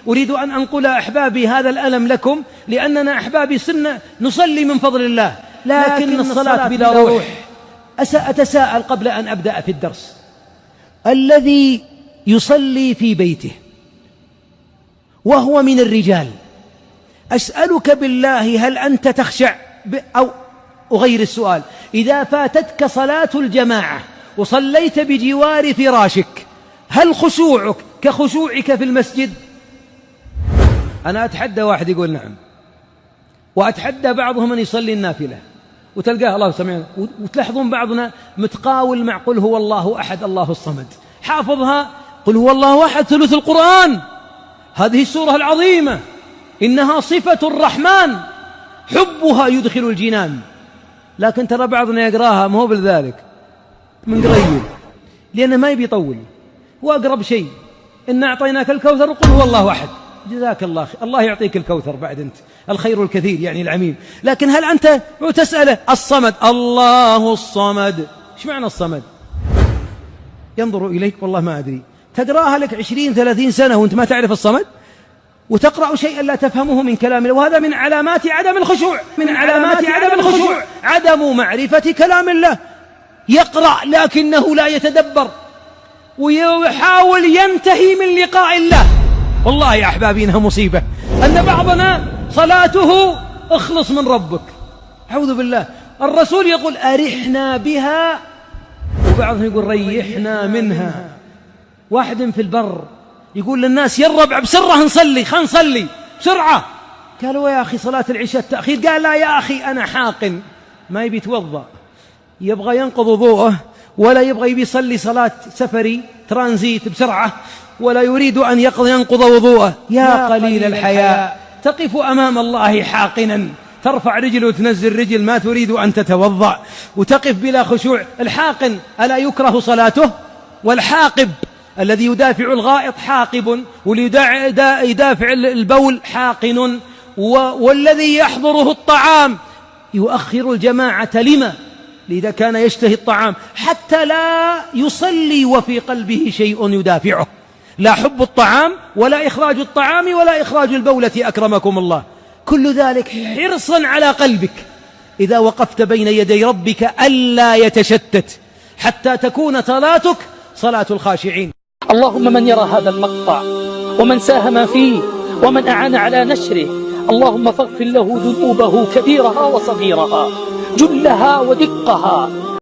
أريد أن أنقل أحبابي هذا الألم لكم، لأننا أحبابي صرنا نصلي من فضل الله، لكن الصلاة بلا روح. أتساءل قبل أن أبدأ في الدرس: الذي يصلي في بيته وهو من الرجال، أسألك بالله هل أنت تخشع؟ أو أغير السؤال: إذا فاتتك صلاة الجماعة وصليت بجوار فراشك، هل خشوعك كخشوعك في المسجد؟ أنا أتحدى واحد يقول نعم، وأتحدى بعضهم أن يصلي النافلة وتلقاه الله سمعنا، وتلاحظون بعضنا متقاول مع قل هو الله أحد الله الصمد، حافظها قل هو الله أحد ثلث القرآن، هذه السورة العظيمة إنها صفة الرحمن حبها يدخل الجنان، لكن ترى بعضنا يقراها ما هو بالذلك من قريب، لأنه ما يبي يطول، وأقرب شيء إن أعطيناك الكوثر قل هو الله أحد، جزاك الله خير، الله يعطيك الكوثر بعد أنت الخير الكثير يعني العميم. لكن هل أنت تسأله الصمد الله الصمد، إيش معنى الصمد؟ ينظر إليك والله ما أدري، تقرأها لك 20-30 سنة وأنت ما تعرف الصمد، وتقرأ شيئا لا تفهمه من كلام الله، وهذا من علامات عدم الخشوع، من علامات عدم الخشوع عدم معرفة كلام الله. يقرأ لكنه لا يتدبر، ويحاول ينتهي من لقاء الله. والله يا أحبابي إنها مصيبة أن بعضنا صلاته اخلص من ربك، أعوذ بالله. الرسول يقول أرحنا بها، وبعضهم يقول ريحنا منها. واحد في البر يقول للناس يا الربع بسرعة نصلي، خلينا نصلي بسرعة. قالوا يا أخي صلاة العشاء التأخير، قال لا يا أخي أنا حاقن، ما يبي يتوضأ، يبغى ينقض وضوءه، ولا يبغى يصلي صلاة سفري ترانزيت بسرعة، ولا يريد أن ينقض وضوءه. يا قليل الحياء، تقف أمام الله حاقنا، ترفع رجل وتنزل رجل، ما تريد أن تتوضأ، وتقف بلا خشوع. الحاقن ألا يكره صلاته؟ والحاقب الذي يدافع الغائط حاقب، ويدافع البول حاقن، والذي يحضره الطعام يؤخر الجماعة لما؟ لذا كان يشتهي الطعام حتى لا يصلي وفي قلبه شيء يدافعه، لا حب الطعام ولا إخراج الطعام ولا إخراج البولة أكرمكم الله، كل ذلك حرصا على قلبك إذا وقفت بين يدي ربك ألا يتشتت، حتى تكون صلاتك صلاة الخاشعين. اللهم من يرى هذا المقطع ومن ساهم فيه ومن أعان على نشره، اللهم فاغفر له ذنوبه كبيرها وصغيرها، جلها ودقها.